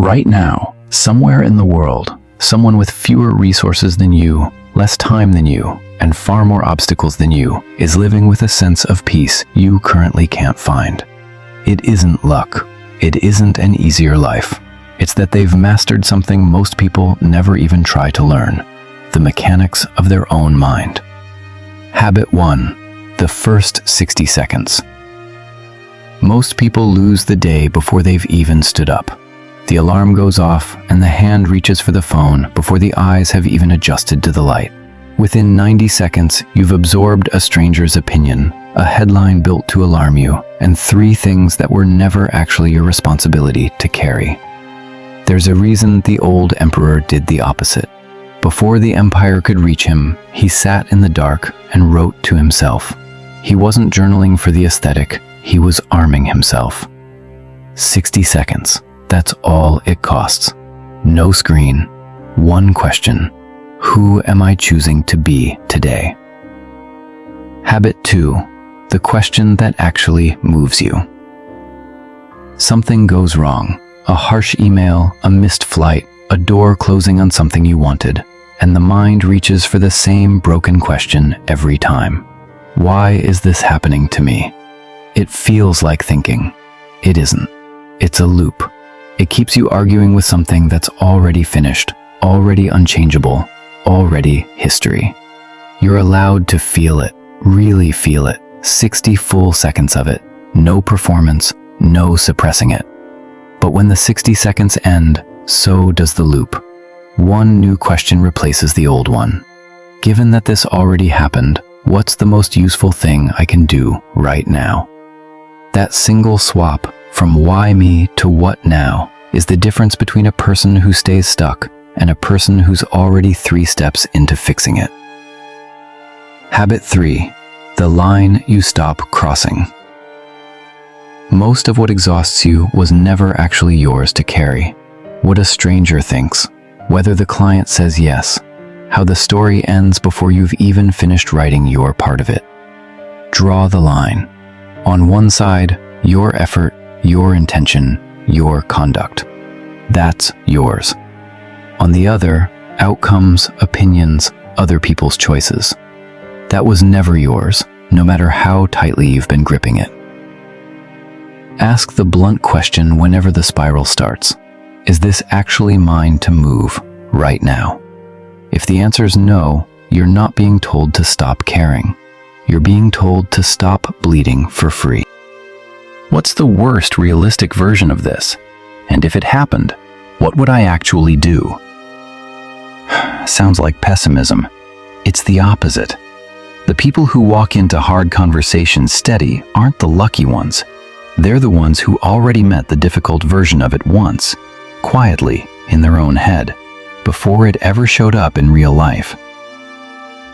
Right now, somewhere in the world, someone with fewer resources than you, less time than you, and far more obstacles than you is living with a sense of peace you currently can't find. It isn't luck. It isn't an easier life. It's that they've mastered something most people never even try to learn: the mechanics of their own mind. Habit 1. The first 60 seconds. Most people lose the day before they've even stood up. The alarm goes off and the hand reaches for the phone before the eyes have even adjusted to the light. Within 90 seconds, you've absorbed a stranger's opinion, a headline built to alarm you, and 3 things that were never actually your responsibility to carry. There's a reason the old emperor did the opposite. Before the empire could reach him, he sat in the dark and wrote to himself. He wasn't journaling for the aesthetic, he was arming himself. 60 seconds. That's all it costs. No screen. One question. Who am I choosing to be today? Habit 2. The question that actually moves you. Something goes wrong. A harsh email, a missed flight, a door closing on something you wanted, and the mind reaches for the same broken question every time. Why is this happening to me? It feels like thinking. It isn't. It's a loop. It keeps you arguing with something that's already finished, already unchangeable, already history. You're allowed to feel it, really feel it, 60 full seconds of it, no performance, no suppressing it. But when the 60 seconds end, so does the loop. One new question replaces the old one. Given that this already happened, what's the most useful thing I can do right now? That single swap from why me to what now is the difference between a person who stays stuck and a person who's already 3 steps into fixing it. Habit 3. The line you stop crossing. Most of what exhausts you was never actually yours to carry. What a stranger thinks, whether the client says yes, how the story ends before you've even finished writing your part of it. Draw the line. On one side, your effort, your intention, your conduct. That's yours. On the other, outcomes, opinions, other people's choices. That was never yours, no matter how tightly you've been gripping it. Ask the blunt question whenever the spiral starts. Is this actually mine to move right now? If the answer's no, you're not being told to stop caring. You're being told to stop bleeding for free. What's the worst realistic version of this? And if it happened, what would I actually do? Sounds like pessimism. It's the opposite. The people who walk into hard conversations steady aren't the lucky ones. They're the ones who already met the difficult version of it once, quietly, in their own head, before it ever showed up in real life.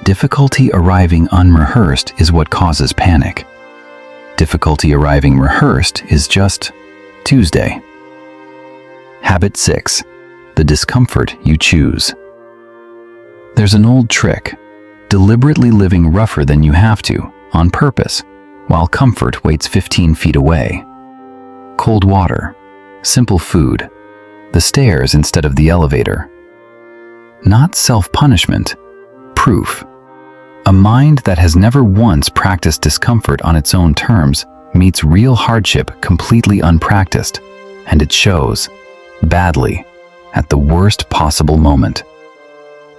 Difficulty arriving unrehearsed is what causes panic. Difficulty arriving rehearsed is just Tuesday. Habit 6. The discomfort you choose. There's an old trick: deliberately living rougher than you have to, on purpose, while comfort waits 15 feet away. Cold water, simple food, the stairs instead of the elevator. Not self-punishment, proof. A mind that has never once practiced discomfort on its own terms meets real hardship completely unpracticed, and it shows, badly, at the worst possible moment.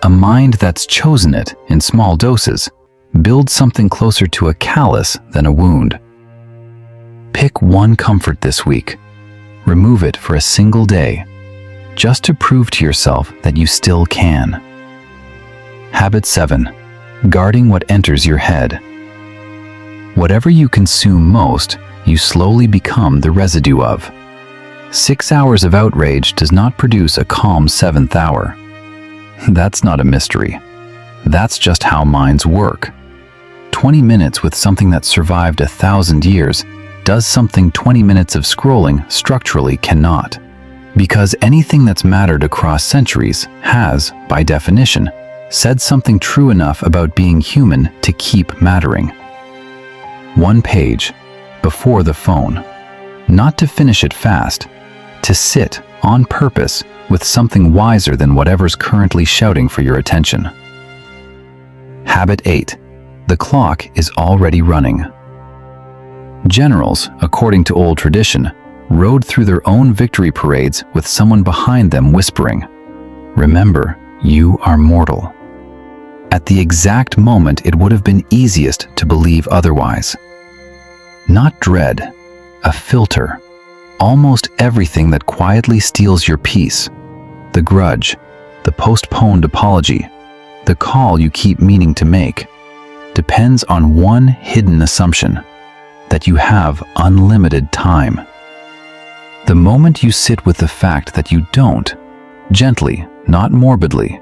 A mind that's chosen it in small doses builds something closer to a callus than a wound. Pick one comfort this week. Remove it for a single day, just to prove to yourself that you still can. Habit 7. Guarding what enters your head. Whatever you consume most, you slowly become the residue of. 6 hours of outrage does not produce a calm 7th hour. That's not a mystery. That's just how minds work. 20 minutes with something that survived 1,000 years does something 20 minutes of scrolling structurally cannot. Because anything that's mattered across centuries has, by definition, said something true enough about being human to keep mattering. 1 page, before the phone. Not to finish it fast, to sit on purpose with something wiser than whatever's currently shouting for your attention. Habit 8. The clock is already running. Generals, according to old tradition, rode through their own victory parades with someone behind them whispering, "Remember, you are mortal." At the exact moment it would have been easiest to believe otherwise. Not dread, a filter. Almost everything that quietly steals your peace, the grudge, the postponed apology, the call you keep meaning to make, depends on one hidden assumption, that you have unlimited time. The moment you sit with the fact that you don't, gently, not morbidly,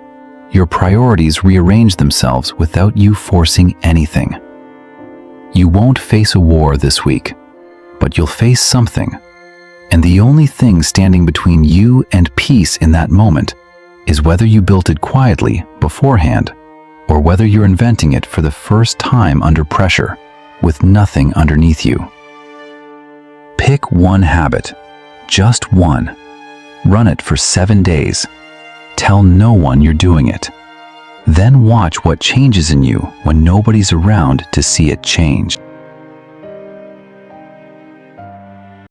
your priorities rearrange themselves without you forcing anything. You won't face a war this week, but you'll face something. And the only thing standing between you and peace in that moment is whether you built it quietly beforehand, or whether you're inventing it for the first time under pressure, with nothing underneath you. Pick one habit, just one. Run it for 7 days. Tell no one you're doing it. Then watch what changes in you when nobody's around to see it change.